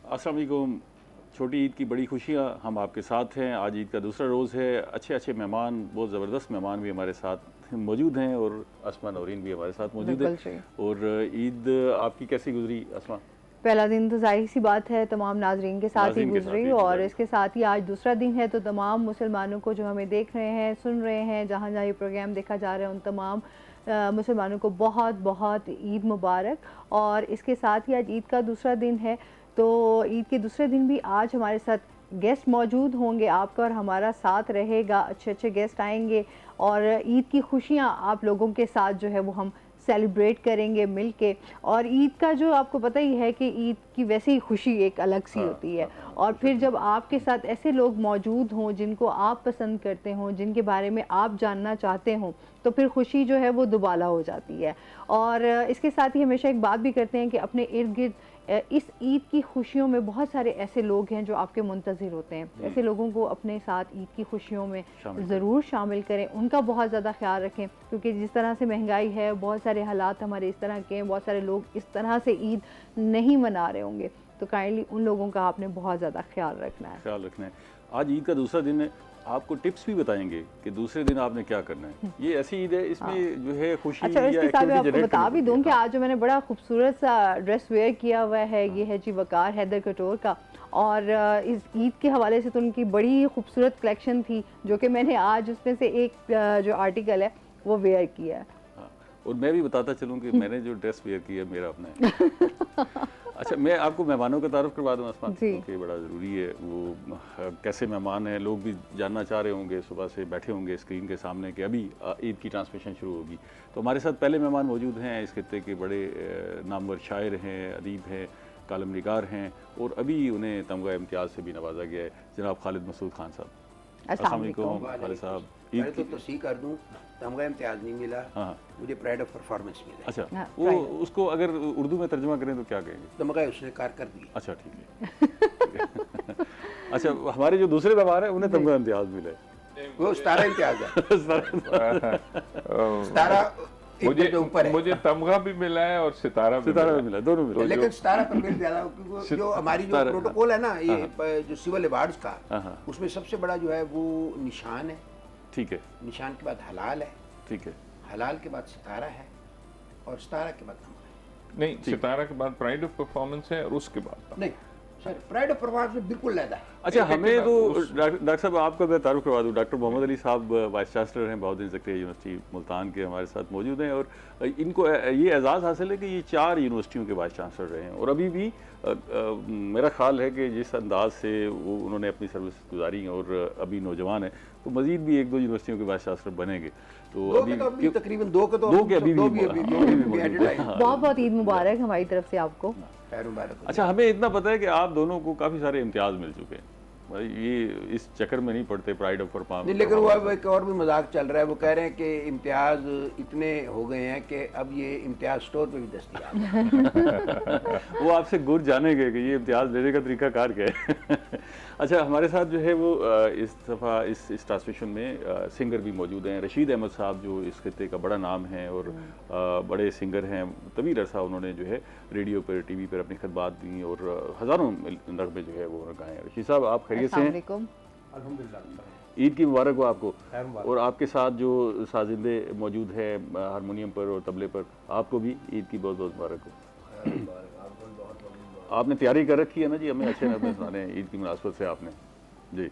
अस्सलाम वालेकुम। छोटी ईद की बड़ी खुशियाँ, हम आपके साथ हैं। आज ईद का दूसरा रोज़ है। अच्छे अच्छे मेहमान, बहुत ज़बरदस्त मेहमान भी हमारे साथ मौजूद हैं और अस्मा नौरीन भी हमारे साथ मौजूद है। और ईद आपकी कैसी गुजरी अस्मा? पहला दिन तो जाहिर सी बात है तमाम नाजरीन के साथ ही गुजरी, और इसके साथ ही आज दूसरा दिन है, तो तमाम मुसलमानों को जो हमें देख रहे हैं, सुन रहे हैं, जहाँ जहाँ ये प्रोग्राम देखा जा रहा है, उन तमाम मुसलमानों को बहुत बहुत ईद मुबारक। और इसके साथ ही आज ईद का दूसरा दिन है, तो ईद के दूसरे दिन भी आज हमारे साथ गेस्ट मौजूद होंगे। आपका और हमारा साथ रहेगा, अच्छे अच्छे गेस्ट आएंगे और ईद की खुशियाँ आप लोगों के साथ जो है वो हम सेलिब्रेट करेंगे मिल के। और ईद का जो आपको पता ही है कि ईद की वैसे ही खुशी एक अलग सी होती है, और फिर जब आपके साथ ऐसे लोग मौजूद हों जिनको आप पसंद करते हों, जिनके बारे में आप जानना चाहते हों, तो फिर खुशी जो है वो दुबाला हो जाती है। और इसके साथ ही हमेशा एक बात भी करते हैं कि अपने इर्द गिर्द इस ईद की खुशियों में बहुत सारे ऐसे लोग हैं जो आपके मुंतज़िर होते हैं। ऐसे लोगों को अपने साथ ईद की खुशियों में ज़रूर शामिल करें, उनका बहुत ज़्यादा ख्याल रखें, क्योंकि जिस तरह से महंगाई है, बहुत सारे हालात हमारे इस तरह के हैं, बहुत सारे लोग इस तरह से ईद नहीं मना रहे होंगे, तो काइंडली उन लोगों का आपने बहुत ज़्यादा ख्याल रखना है। आज ईद का दूसरा दिन है, आपको टिप्स भी बताएंगे कि दूसरे दिन आपने क्या करना है। ये ऐसी ईद है, इसमें जो है खुशी अच्छा, इसके साथ मैं आपको बता भी दूं कि आज जो मैंने बड़ा खूबसूरत सा ड्रेस वेयर किया हुआ है, ये है जी वकार हैदर कटोर का। और इस ईद के हवाले से तो उनकी बड़ी खूबसूरत कलेक्शन थी, जो कि मैंने आज उसमें से एक जो आर्टिकल है वो वेयर किया है। और मैं भी बताता चलूँ कि मैंने जो ड्रेस वेयर की है मेरा अपना है। अच्छा, मैं आपको मेहमानों का तारुफ करवा दूँ अस्मा, क्योंकि बड़ा ज़रूरी है। वो कैसे मेहमान हैं, लोग भी जानना चाह रहे होंगे, सुबह से बैठे होंगे स्क्रीन के सामने कि अभी ईद की ट्रांसमिशन शुरू होगी। तो हमारे साथ पहले मेहमान मौजूद हैं, इस खित्ते के बड़े नामवर शायर हैं, अदीब हैं, कालम निगार हैं, और अभी उन्हें तमगा इम्तियाज़ से भी नवाजा गया है, जनाब खालिद मसूद खान साहब। अस्सलाम वालेकुम खालिद साहब। मैं तो तस्दीक कर दूं, तमगा इम्तियाज़ नहीं मिला, मुझे प्राइड ऑफ परफॉर्मेंस मिला। अच्छा, वो उसको अगर उर्दू में तर्जुमा करें तो क्या कहेंगे? तमगा उसने कार कर दी। अच्छा, ठीक है। अच्छा, हमारे जो दूसरे मेहमान हैं उन्हें तमगा इम्तियाज़ मिला है, वो सितारा इम्तियाज़ है। सितारा मुझे तमगा भी मिला है और सितारा भी मिला, दोनों मिला। लेकिन सितारा पर मेरे ज़्यादा, क्योंकि जो हमारी जो प्रोटोकॉल है ना, ये जो सिविल अवार्ड्स का, उसमें सबसे बड़ा जो है वो निशान है। ठीक है। निशान के बाद हलाल है। ठीक है। हलाल के बाद सितारा है, और सितारा के बाद तमगा है। नहीं, सितारा के बाद प्राइड ऑफ परफॉर्मेंस है, और उसके बाद नहीं सर, प्राइड ऑफ परफॉर्मेंस बिल्कुल लैदा है। अच्छा, हमें तो डॉक्टर साहब आपका मैं तारुफ करवा दूँ। डॉक्टर मोहम्मद अली साहब वाइस चांसलर हैं बहाउद्दीन ज़करिया यूनिवर्सिटी मुल्तान के, हमारे साथ मौजूद हैं, और इनको ये एजाज़ हासिल है कि ये 4 यूनिवर्सिटियों के वाइस चांसलर रहे हैं, और अभी भी मेरा ख्याल है कि जिस अंदाज से वो उन्होंने अपनी सर्विस गुजारी और अभी नौजवान है, तो मज़ीद भी 1-2 यूनिवर्सिटियों के वाइस चांसलर बनेंगे। तो अभी तकरीबन 2 के अभी बहुत बहुत ईद मुबारक हमारी तरफ से आपको। अच्छा, हमें इतना पता है कि आप दोनों को काफ़ी सारे इम्तियाज़ मिल चुके हैं, भाई ये इस चक्कर में नहीं पड़ते प्राइड ऑफ परफॉर्मेंस। लेकिन वो एक और भी मजाक चल रहा है, वो कह रहे हैं कि इम्तियाज़ इतने हो गए हैं कि अब ये इम्तियाज़ स्टोर पे भी दस्तयाब है। वो आपसे गुर जानेंगे कि ये इम्तियाज़ लेने का तरीका कार क्या है। अच्छा, हमारे साथ जो है वो इस दफ़ा इस ट्रांसमिशन में सिंगर भी मौजूद हैं। रशीद अहमद साहब जो इस खित्ते का बड़ा नाम है और बड़े सिंगर हैं, तवील अरसा उन्होंने जो है रेडियो पर, टीवी पर अपनी खिदमत दी और हज़ारों नगमे जो है वो गाए। रशीद साहब, आप खैरियत से हैं? अल्हम्दुलिल्लाह। ईद की मुबारक हो आपको। और आपके साथ जो साजिंदे मौजूद है हारमोनियम पर और तबले पर, आपको भी ईद की बहुत बहुत मुबारक हो। आपने तैयारी कर रखी है ना जी, हमें अच्छे नगमे सुनाने हैं ईद की मुनासबत से आपने जी।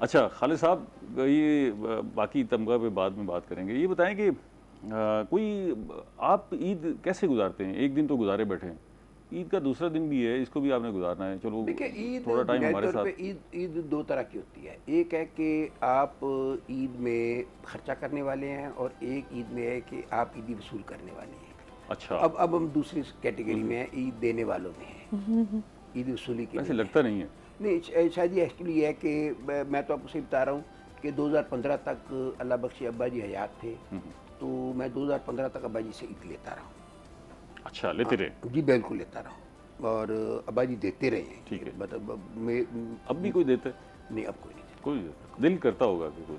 अच्छा खालिद साहब, ये बाकी तमगा पे बाद में बात करेंगे। ये बताएं कि कोई आप ईद कैसे गुजारते हैं? एक दिन तो गुजारे बैठे हैं, ईद का दूसरा दिन भी है, इसको भी आपने गुजारना है। चलो ईद थोड़ा टाइम हमारे साथ। ईद 2 तरह की होती है। एक है कि आप ईद में खर्चा करने वाले हैं, और एक ईद में है कि आप ईदी वसूल करने वाले हैं। अच्छा, अब हम दूसरी कैटेगरी में हैं, ईद देने वालों में हैं, ईद वसूली के। ऐसे लगता नहीं है। नहीं, शायद ये एक्चुअली ये है कि मैं तो आपको सही बता रहा हूँ कि 2015 तक अल्लाह बख्शी अब्बा जी हयात थे, तो मैं 2015 तक अब्बा जी से ईद लेता रहा हूँ। अच्छा, लेते रहे? जी बिल्कुल लेता रहा हूँ, और अब्बा जी देते रहे हैं। ठीक है। मतलब अब भी कोई देते? नहीं, अब कोई नहीं देता। कोई दिल करता होगा कि कोई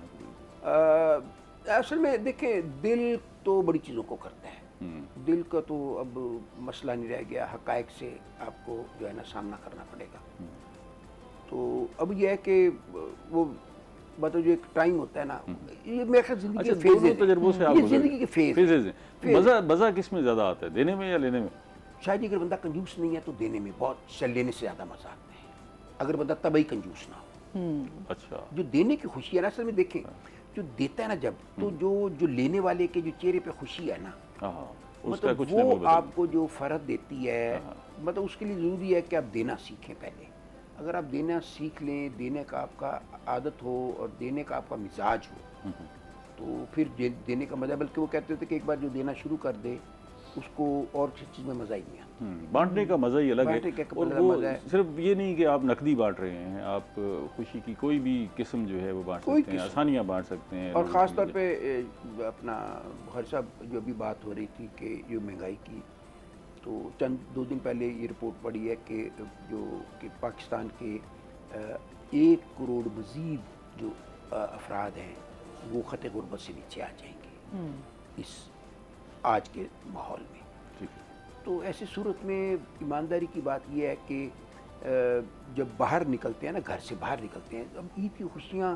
असल में देखें, दिल तो बड़ी चीज़ों को करता है। दिल का तो अब मसला नहीं रह गया, हक़ाइक़ से आपको जो है ना सामना करना पड़ेगा। तो अब यह है कि वो मतलब जो एक टाइम होता है ना, ये मेरे ख्याल ज़िंदगी के फेज़ हैं, तजुर्बों से आप ये ज़िंदगी के फेज़ हैं। मज़ा किस में ज़्यादा आता है, देने में या लेने में? शायद अगर बंदा कंजूस नहीं है तो देने में बहुत, लेने से ज़्यादा मज़ा आता है अगर बंदा तभी कंजूस ना हो। अच्छा, जो देने की खुशी है ना, असल में देखें, जो देता है ना जब, तो जो लेने वाले के जो चेहरे पे खुशी है ना, उसका मतलब कुछ वो आपको जो फ़र्क देती है, मतलब उसके लिए ज़रूरी है कि आप देना सीखें पहले। अगर आप देना सीख लें, देने का आपका आदत हो और देने का आपका मिजाज हो, तो फिर देने का मज़ा, बल्कि वो कहते थे कि एक बार जो देना शुरू कर दे उसको और किसी चीज़ में मज़ा ही नहीं आता। बांटने का मज़ा ही अलग है। बांटने का और वो सिर्फ ये नहीं कि आप नकदी बांट रहे हैं, आप खुशी की कोई भी किस्म जो है वो बांट सकते हैं, आसानियाँ बांट सकते हैं। और ख़ास तौर पे अपना हर साहब जो अभी बात हो रही थी कि ये महंगाई की, तो चंद 2 दिन पहले ये रिपोर्ट पड़ी है कि पाकिस्तान के 1 करोड़ मज़ीद जो अफराद हैं वो ख़त गुर्बत से नीचे आ जाएंगे इस आज के माहौल में। तो ऐसी सूरत में ईमानदारी की बात यह है कि जब बाहर निकलते हैं ना, घर से बाहर निकलते हैं, अब ईद की खुशियाँ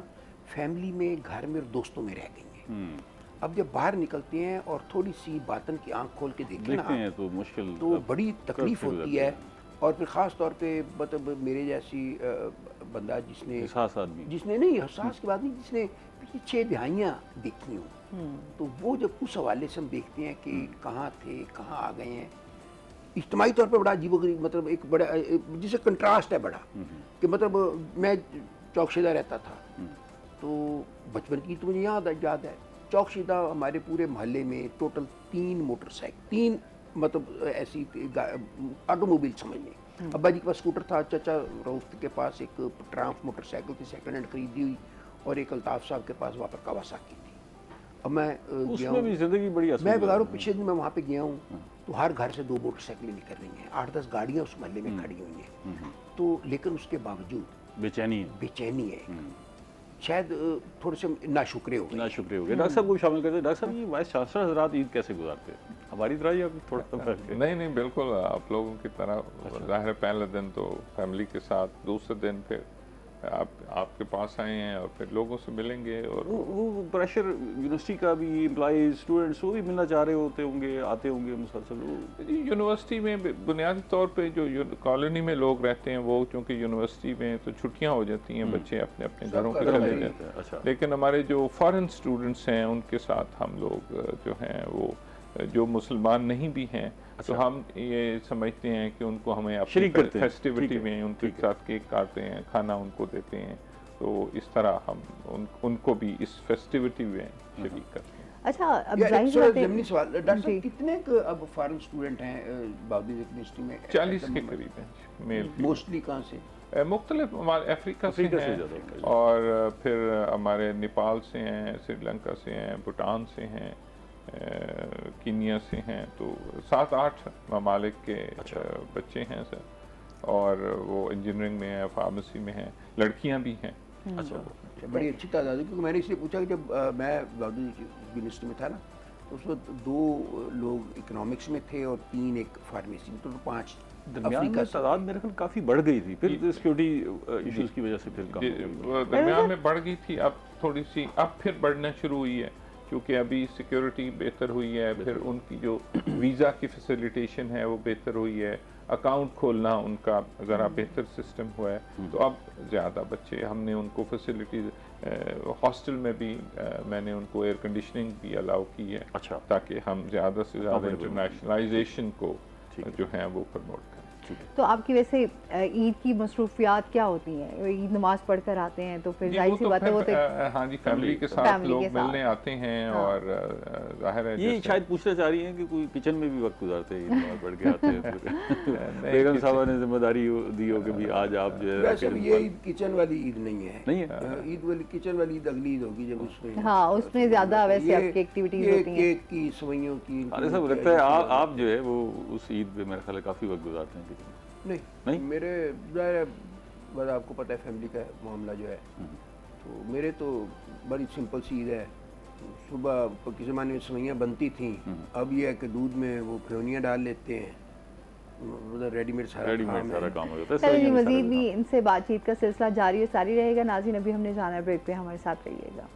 फैमिली में, घर में और दोस्तों में रह गई हैं। अब जब बाहर निकलते हैं और थोड़ी सी बातन की आंख खोल के देखते हैं तो मुश्किल, तो बड़ी तकलीफ होती है। और फिर ख़ास तौर पे मतलब मेरे जैसी बंदा जिसने नहीं, एहसास की बात नहीं, जिसने पिछली 6 दिहाइयाँ देखी हूँ, तो वो जब उस हवाले से हम देखते हैं कि कहाँ थे, कहाँ आ गए हैं, इज्तिमाई तौर पर बड़ा अजीबोगरीब, मतलब एक बड़ा जिसे कंट्रास्ट है बड़ा, कि मतलब मैं चौकशीदा रहता था, तो बचपन की तो मुझे याद है, चौकशीदा हमारे पूरे मोहल्ले में टोटल 3 मोटरसाइकिल, 3 मतलब ऐसी ऑटोमोबाइल समझ लें। अब्बा जी के पास स्कूटर था, चाचा रऊफ के पास एक ट्रांफ मोटरसाइकिल थी सेकंड हैंड खरीदी हुई, और एक अल्ताफ साहब के पास वहाँ पर कावासाकी थी। अब मैं गया हूँ, भी जिंदगी बड़ी मैं बता रहा हूँ, पिछले दिन मैं वहाँ पे गया हूँ, तो हर घर से 2 मोटरसाइकिलें निकल रही हैं, 8-10 गाड़ियाँ उस मोहल्ले में खड़ी हुई हैं। तो लेकिन उसके बावजूद बेचैनी है। शायद थोड़े से नाशुक्रे हो गए। डॉक्टर साहब को शामिल करते हैं। डॉक्टर साहब, ये वाइस चांसलर हज़रात ईद कैसे गुजारते हैं? हमारी तरह या थोड़ा सा? नहीं, बिल्कुल आप लोगों की तरह। ज़ाहिर है पहले दिन तो फैमिली के साथ, दूसरे दिन फिर आपके पास आए हैं और फिर लोगों से मिलेंगे। और वो प्रेशर यूनिवर्सिटी का भी, एम्प्लॉइज, स्टूडेंट्स, वो भी मिलना चाह रहे होते होंगे, आते होंगे मुसलसल। यूनिवर्सिटी में बुनियादी तौर पे जो कॉलोनी में लोग रहते हैं, वो चूँकि यूनिवर्सिटी में तो छुट्टियाँ हो जाती हैं, बच्चे अपने अपने घरों पे चले जाते हैं। अच्छा। लेकिन हमारे जो फॉरेन स्टूडेंट्स हैं, उनके साथ हम लोग जो हैं वो जो मुसलमान नहीं भी हैं, तो हम ये समझते हैं कि उनको हमें अपनी फेस्टिविटी में उनके साथ केक काटते हैं, खाना उनको देते हैं, तो इस तरह हम उनको भी इस फेस्टिविटी में शरीक करते हैं। अच्छा, अब ज़मीनी सवाल, डॉक्टर साहब कितने अब फॉरेन स्टूडेंट हैं बाउदीन यूनिवर्सिटी में? 40 के करीब हैं मेल। मोस्टली कहाँ से? मुख्तलिफ हमारे अफ्रीका से हैं, और फिर हमारे नेपाल से हैं, श्रीलंका से हैं, भूटान से हैं, कीनिया से हैं, तो 7-8 ममालिक के बच्चे हैं सर। और वो इंजीनियरिंग में है, फार्मेसी में है, लड़कियां भी हैं। अच्छा, बड़ी अच्छी तादाद है, क्योंकि मैंने इसलिए पूछा कि जब मैं बाउदीन यूनिवर्सिटी में था ना, तो उस वक्त 2 लोग इकोनॉमिक्स में थे और 3 एक फार्मेसी में, तो 5 अफ्रीका तादाद मेरे ख्याल काफ़ी बढ़ गई थी, फिर सिक्योरिटी इश्यूज की वजह से फिर दरमियान में बढ़ गई थी, अब थोड़ी सी अब फिर बढ़ना शुरू हुई है, क्योंकि अभी सिक्योरिटी बेहतर हुई है, फिर उनकी जो वीज़ा की फैसिलिटेशन है वो बेहतर हुई है, अकाउंट खोलना उनका ज़रा बेहतर सिस्टम हुआ है, तो अब ज़्यादा बच्चे हमने उनको फैसिलिटीज़, हॉस्टल में भी मैंने उनको एयर कंडीशनिंग भी अलाउ की है। अच्छा, ताकि हम ज़्यादा से ज़्यादा इंटरनेशनलाइजेशन को जो है वो प्रमोट करें। तो आपकी वैसे ईद की मसरूफियात क्या होती हैं? ईद नमाज पढ़ कर आते हैं तो फिर जाहिर सी बात है वो तो हाँ जी, फैमिली के साथ लोग मिलने आते हैं। और जाहिर है ये शायद पूछना चाह रही हैं कि कोई किचन में भी वक्त गुजारते हैं, ईद नमाज पढ़ के आते हैं। बेगम साहब ने जिम्मेदारी दी हो कि भी आज आप जो है, वैसे ये किचन वाली ईद नहीं है, नहीं ईद वाली किचन वाली ईद अगली ईद होगी जब उसमें, हाँ उसमें ज़्यादा वैसे आपकी एक्टिविटीज़ होती हैं, केक की, सवैयों की। अरे सब लगता है आप जो है वो उस ईद पे मेरे ख्याल काफ़ी वक्त गुजारते हैं किचन में। नहीं, मेरे बस आपको पता है फैमिली का मामला जो है, तो मेरे तो बड़ी सिंपल सी ईद है, सुबह किसी ज़माने में सवैयाँ बनती थी, अब ये है कि दूध में वो फ्योनियाँ डाल लेते हैं, उधर रेडीमेड सारा काम हो जाता है। चलिए मज़ीद भी इनसे बातचीत का सिलसिला जारी और सारी रहेगा। नाज़रीन अभी हमने जाना है ब्रेक पे, हमारे साथ रहिएगा।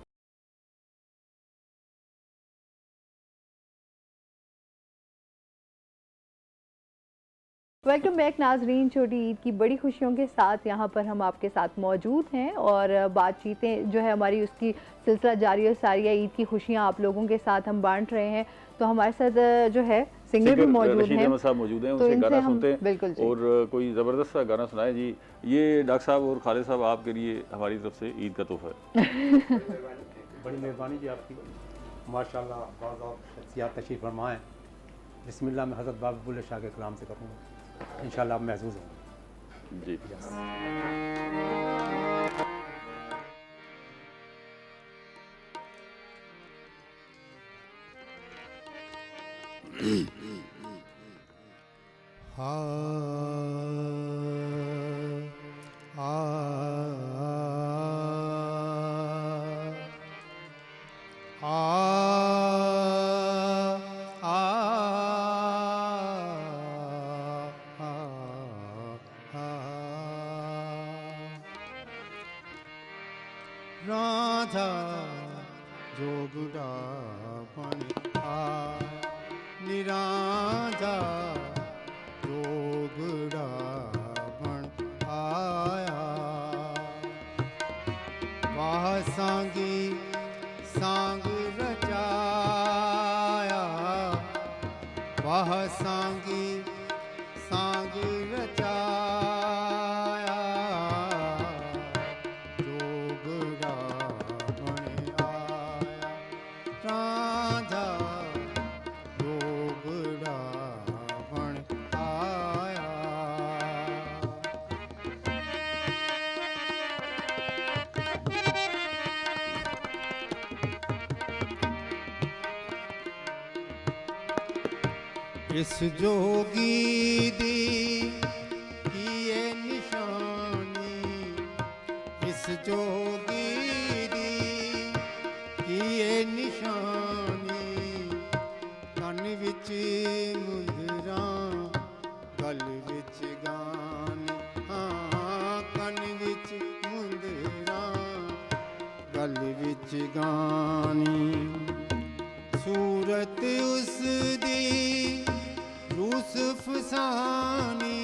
वेलकम बैक नाजरीन। छोटी ईद की बड़ी खुशियों के साथ यहाँ पर हम आपके साथ मौजूद हैं और बातचीतें जो है हमारी उसकी सिलसिला जारी और सारी है। ईद की खुशियाँ आप लोगों के साथ हम बांट रहे हैं। तो हमारे साथ जो है सिंगर भी मौजूद हैं, मौजूद हैं, उनसे गाना सुनते हैं। बिल्कुल और कोई ज़बरदस्त सा गाना सुनाए जी। ये डॉक्टर साहब और खालिद साहब आपके लिए हमारी तरफ से ईद का तोहफा है। बड़ी मेहरबानी जी आपकी, माशाल्लाह बहुत शख्सियात तशरीफ़ फरमाएँ। बिस्मिल्लाह में हज़रत बाबा बुल्ले शाह के कलाम से करूँगा, इंशाल्लाह आप महसूस होंगे जी। राधा जोगड़ा बन निराधा जोगड़ा बन आया, वाह सांगी सांग रचाया, वाह सांगी सांग रचाया, जोगड़ा बन आया, राधा जोगड़ा बन आया। इस जोगी दी किए निशानी, इस जोगी दी किए निशानी, कन विच मुंदरां गल विच गानी, हाँ कन विच मुंदरां गल विच गानी, सूरत उस दी यूसुफ सानी,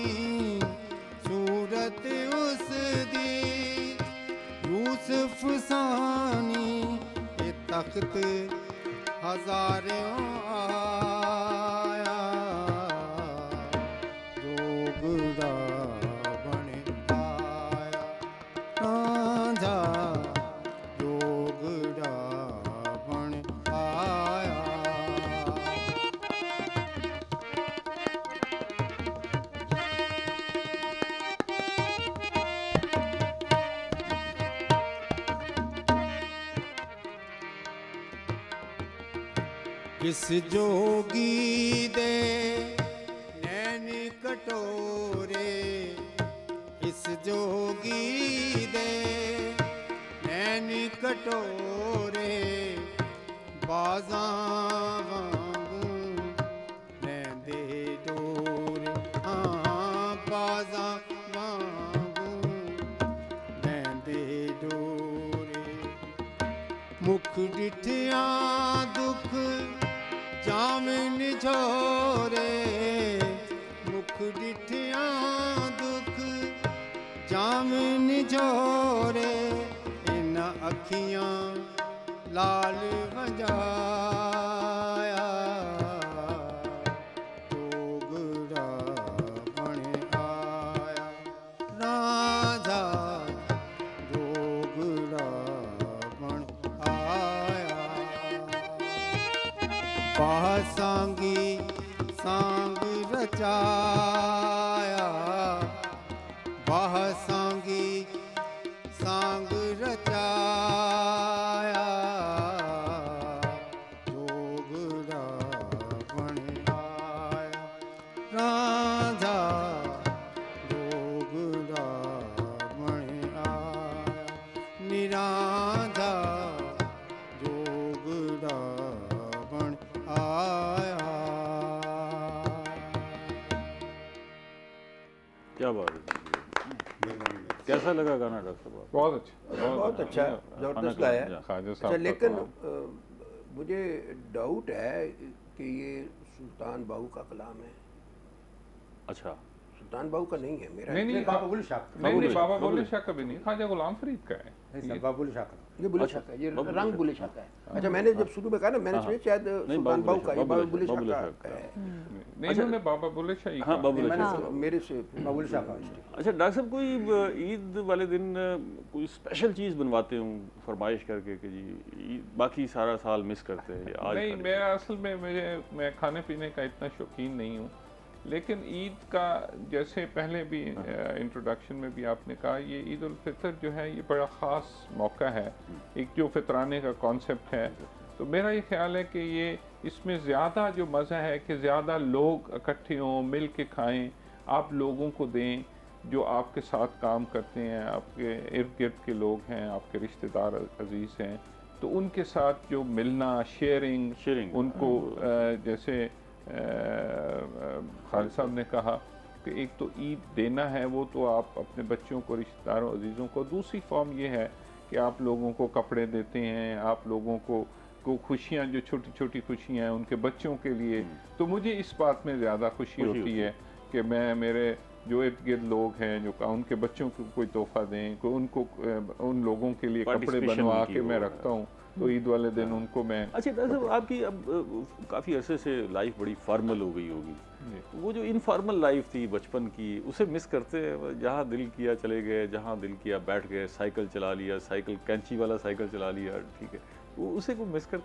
सूरत उस दी यूसुफ सानी, ये तख्त हजारों आया, जोगड़ा बन आया, रांझा जोगड़ा बन आया। किस जोगी दे नैन कटोरे, इस जोगी दे नैन कटोरे, बाजां वांगू लैंदे डोरे, हाँ बाजां वांगू लैंदे डोरे, मुख डिठिया दुख जामिन झोरे, मुख डिठिया दुख जामिन झोरे, इन अखियां लाल वजाया, जोगड़ा बन आया, राधा जोगड़ा बन आया, वाह सांगी सांग रचाया, वाह सांगी सांग रचाया, जोगड़ा बन आया, राधा जोगड़ा बन आया, निराधा जोगड़ा क्या बात है, कैसा लगा गाना डॉक्टर साहब? बहुत अच्छा, बहुत अच्छा, जबरदस्त गाया। ख्वाजा अच्छा, साहब लेकिन मुझे डाउट है कि ये सुल्तान बाहू का कलाम है। अच्छा, सुल्तान बाहू का नहीं है मेरा। नहीं बाबा बुल्ले शाह का। नहीं बाबा बुल्ले शाह का भी नहीं, ख्वाजा गुलाम फरीद का है। नहीं सर, बाबा बुल्ले शाह का। ये बुल्ले शाह का है, ये रंग बुल्ले शाह का है। अच्छा, मैंने जब शुरू में कहा ना, मैंने सोचा शायद सुल्तान बाहू का, ये बाबा बुल्ले शाह का है। नहीं उन्होंने बाबा बुल्ले शाह ही हाँ, बाबा बुल्ले शाह। मैंने मेरे से बाबा बुल्ले शाह का। अच्छा डॉक्टर साहब, कोई ईद वाले दिन कोई स्पेशल चीज़ बनवाते हूँ फरमाइश करके कि जी बाकी सारा साल मिस करते हैं आज? नहीं, मेरा असल में मैं खाने पीने का इतना शौकीन नहीं हूँ, लेकिन ईद का जैसे पहले भी इंट्रोडक्शन में भी आपने कहा, ये ईद उल फितर जो है ये बड़ा ख़ास मौका है, एक जो फितराने का कॉन्सेप्ट है। तो मेरा ये ख्याल है कि ये इसमें ज़्यादा जो मज़ा है कि ज़्यादा लोग इकट्ठे हों, मिल के खाएँ, आप लोगों को दें जो आपके साथ काम करते हैं, आपके इर्द गिर्द के लोग हैं, आपके रिश्तेदार अजीज़ हैं, तो उनके साथ जो मिलना, शेयरिंग उनको जैसे खालिद साहब ने कहा कि एक तो ईद देना है, वो तो आप अपने बच्चों को, रिश्तेदारों, अजीज़ों को। दूसरी फॉर्म ये है कि आप लोगों को कपड़े देते हैं, आप लोगों को खुशियाँ, जो छोटी छोटी खुशियाँ हैं उनके बच्चों के लिए। तो मुझे इस बात में ज़्यादा खुशी होती है कि मैं मेरे जो इर्द गिर्द लोग हैं जो उनके बच्चों को कोई तोहफा दें, कोई उनको उन लोगों के लिए कपड़े बनवा के मैं रखता हूँ, तो ईद वाले दिन उनको मैं। अच्छा डॉक्टर साहब, आपकी अब काफ़ी अरसे से लाइफ बड़ी फॉर्मल हो गई होगी, वो जो इनफॉर्मल लाइफ थी बचपन की, उसे मिस करते हैं? जहाँ दिल किया चले गए, जहाँ दिल किया बैठ गए, साइकिल चला लिया, साइकिल कैंची वाला साइकिल चला लिया, ठीक है, वो उसे को मिस कर।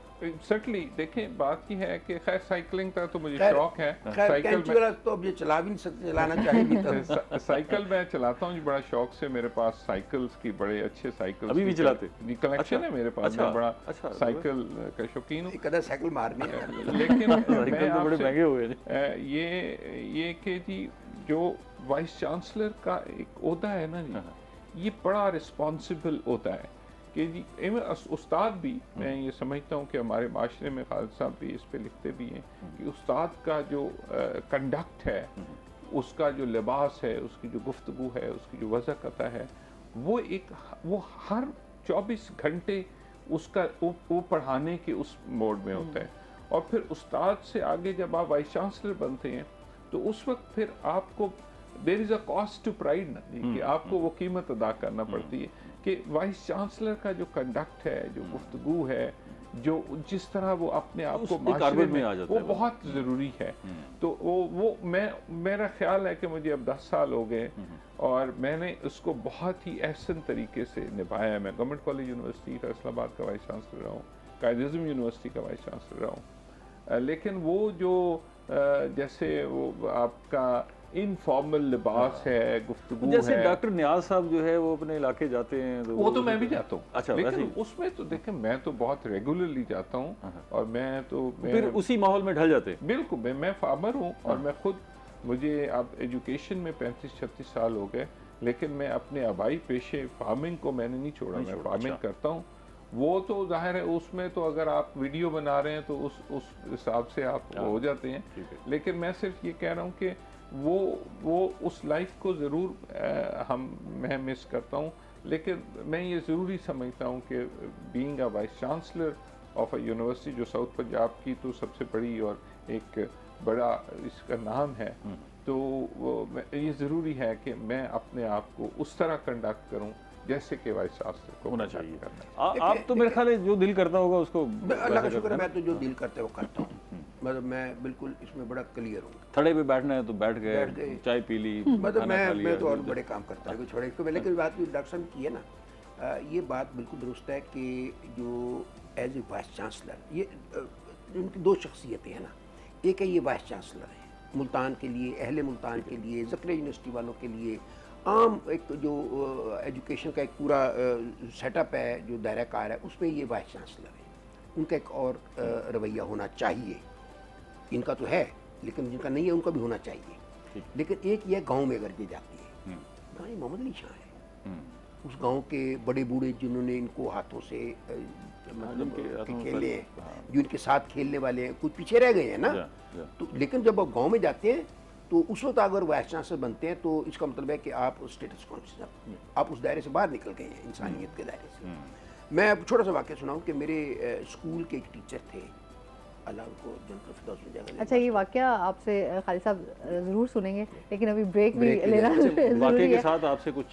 सर्टनली देखें, बात की है कि खैर साइकिलिंग का तो मुझे शौक है, साइकिल तो अब ये चला भी नहीं सकते, चलाना चाहिए। साइकिल मैं चलाता हूँ जी बड़ा शौक से, मेरे पास साइकिल्स की बड़े अच्छे साइकिल अभी भी चलाते? कलेक्शन है मेरे पास, मैं बड़ा साइकिल का शौकीन हूँ। कदा साइकिल मारनी है, लेकिन साइकिल तो बड़े महंगे हुए हैं। ये कि जी जो वाइस चांसलर का एक ओहदा है ना जी, ये बड़ा रिस्पॉन्सिबल होता है कि जी उस्ताद भी, मैं ये समझता हूँ कि हमारे माशरे में खालिद साहब भी इस पे लिखते भी हैं कि उस्ताद का जो कंडक्ट है, उसका जो लिबास है, उसकी जो गुफ्तगू है, उसकी जो वज़ाक़त है, वो हर 24 घंटे उसका वो पढ़ाने के उस मोड में होता है। और फिर उस्ताद से आगे जब आप वाइस चांसलर बनते हैं तो उस वक्त फिर आपको there is a cost to pride ना, कि आपको वो कीमत अदा करना पड़ती है कि वाइस चांसलर का जो कंडक्ट है, जो गुफ्तगू है, जो जिस तरह वो अपने आप को माशरे में आ जाता है, वो बहुत ज़रूरी है। तो वो मेरा ख्याल है कि मुझे अब 10 साल हो गए और मैंने उसको बहुत ही एहसन तरीके से निभाया है। मैं गवर्नमेंट कॉलेज यूनिवर्सिटी फैसलाबाद का वाइस चांसलर रहा हूँ, कायद-ए-आज़म यूनिवर्सिटी का वाइस चांसलर रहा हूँ, लेकिन वो जो जैसे वो आपका इनफॉर्मल लिबास है, गुफ्तगू जैसे है। डॉक्टर नियाज साहब जो है वो अपने इलाके जाते हैं तो वो तो मैं भी जाता हूँ। अच्छा, लेकिन उसमें तो देखें, मैं तो बहुत रेगुलरली जाता हूँ और मैं फिर उसी माहौल में ढल जाते हैं। बिल्कुल, मैं फार्मर हूँ और मैं खुद, मुझे अब एजुकेशन में 35-36 साल हो गए, लेकिन मैं अपने आबाई पेशे फार्मिंग को मैंने नहीं छोड़ा, मैं फार्मिंग करता हूँ। वो तो जाहिर है उसमें तो अगर आप वीडियो बना रहे हैं तो उस हिसाब से आप हो जाते हैं, लेकिन मैं सिर्फ ये कह रहा हूँ कि वो उस लाइफ को ज़रूर मैं मिस करता हूँ। लेकिन मैं ये ज़रूरी समझता हूँ कि being a vice chancellor of a university जो साउथ पंजाब की तो सबसे बड़ी और एक बड़ा इसका नाम है, तो ये ज़रूरी है कि मैं अपने आप को उस तरह कंडक्ट करूँ जैसे कि वाइस चांसलर को होना चाहिए। आप तो मेरे ख्याल है जो दिल करता होगा उसको, अल्लाह का शुक्र है, मैं तो जो दिल करते वो करता हूँ। मतलब मैं बिल्कुल इसमें बड़ा क्लियर हूँ। थड़े पे बैठना है तो बैठ गए, चाय पी ली, मतलब मैं तो और बड़े काम करता हूँ छोड़े को। लेकिन बात डॉक्टर साहब की है ना, ये बात बिल्कुल दुरुस्त है कि जो एज ए वाइस चांसलर, ये उनकी दो शख्सियतें हैं ना। एक है ये वाइस चांसलर है मुल्तान के लिए, अहले मुल्तान के लिए, ज़क्र यूनिवर्सिटी वालों के लिए, आम एक जो एजुकेशन का एक पूरा सेटअप है, जो दायरा कार है, उसमें ये वाइस चांसलर है। उनका एक और रवैया होना चाहिए। इनका तो है, लेकिन जिनका नहीं है उनका भी होना चाहिए। लेकिन एक ये गांव में अगर ये जाती है, गाँव मोहम्मद अली शाह है, उस गांव के बड़े बूढ़े जिन्होंने इनको हाथों से मतलब खेले हैं, जो इनके साथ खेलने वाले हैं, कुछ पीछे रह गए हैं ना। तो लेकिन जब आप गांव में जाते हैं तो उस वक्त अगर वाइस चांसलर बनते हैं तो इसका मतलब है कि आप स्टेटस कॉन्शियस, आप उस दायरे से बाहर निकल गए हैं, इंसानियत के दायरे से। मैं अब छोटा सा वाक़या सुनाऊं कि मेरे स्कूल के एक टीचर थे, अल्लाह उनको जन्नत फिरदौस में जगह दे। अच्छा, ये वाक़या आपसे खालिद साहब ज़रूर सुनेंगे, लेकिन अभी ब्रेक भी लेना वाक़ये ज़रूरी के है। साथ आपसे कुछ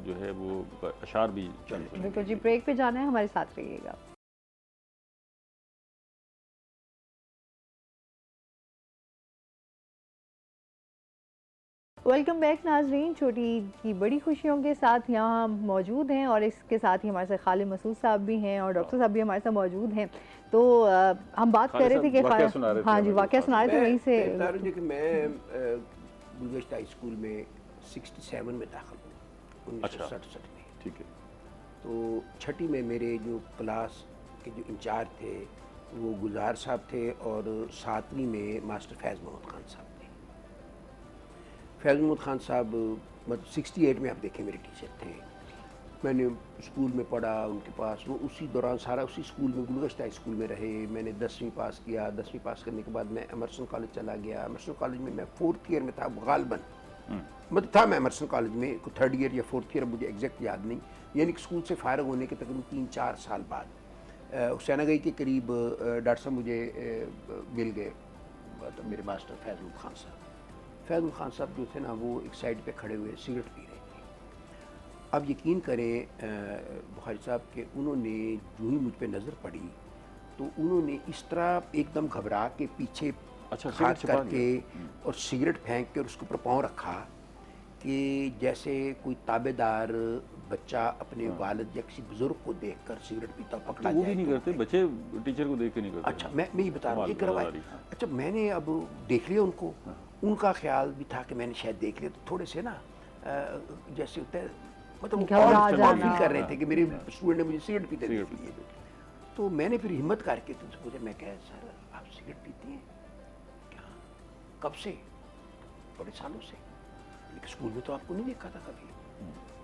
जो है वो अशार भी बिल्कुल जी, ब्रेक पे जाना है, हमारे साथ रहिएगा। वेलकम बैक नाजरीन, छोटी की बड़ी खुशियों के साथ यहाँ हम मौजूद हैं और इसके साथ ही हमारे साथ खालिद मसूद साहब भी हैं और डॉक्टर साहब भी हमारे साथ मौजूद हैं। तो हम बात कर रहे थे कि हाँ जी, वाक़या सुना रहे थे वहीं से। कि मैं गुज़श्ता हाई स्कूल में 67 में दाखिल हुआ, 1967 में। ठीक है। तो छठी में मेरे जो क्लास के जो इंचार्ज थे वो गुलजार साहब थे और 7वीं में मास्टर फैज़ मोहम्मद खान साहब थे। फैज़ मोहम्मद खान साहब मतलब 68 में आप देखें मेरे टीचर थे। मैंने स्कूल में पढ़ा उनके पास, वो उसी दौरान सारा उसी स्कूल में गुलगश्ता हाई स्कूल में रहे। मैंने 10वीं पास किया, 10वीं पास करने के बाद मैं एमर्सन कॉलेज चला गया। एमर्सन कॉलेज में मैं 4th ईयर में था गालबन, मतलब था मैं एमर्सन कॉलेज में 3rd ईयर या 4th ईयर, मुझे एग्जैक्ट याद नहीं। यानी कि स्कूल से फारग होने के तकरीबन 3-4 साल बाद हुसैना गई के करीब डॉक्टर साहब मुझे मिल गए, मतलब मेरे मास्टर फैज़ खान साहब। फैज़ खान साहब जो थे ना, वो एक साइड पे खड़े हुए सिगरेट पी रहे थे। अब यकीन करें बुखारी साहब के उन्होंने जो ही मुझ पे नज़र पड़ी तो उन्होंने इस तरह एकदम घबरा के पीछे हाथ करके और सिगरेट फेंक के और उसके ऊपर पाँव रखा कि जैसे कोई ताबेदार बच्चा अपने वालिद या किसी बुजुर्ग को देखकर सिगरेट पीता पकड़ा वो भी नहीं करते बच्चे, टीचर को देख के नहीं करते। अच्छा, मैं ये बता रहा हूँ, ये करवाया। अच्छा, मैंने अब देख लिया उनको, उनका ख्याल भी था कि मैंने शायद देख लिया, तो थोड़े से ना जैसे होता है, मतलब और फील कर रहे थे कि मेरे स्टूडेंट ने मुझे सिगरेट पीते देख लिए। तो मैंने फिर हिम्मत करके तुमसे पूछा, मैं कहा सर आप सिगरेट पीती हैं क्या? कब से? बड़े सालों से, लेकिन स्कूल में तो आपको नहीं देखा था कभी।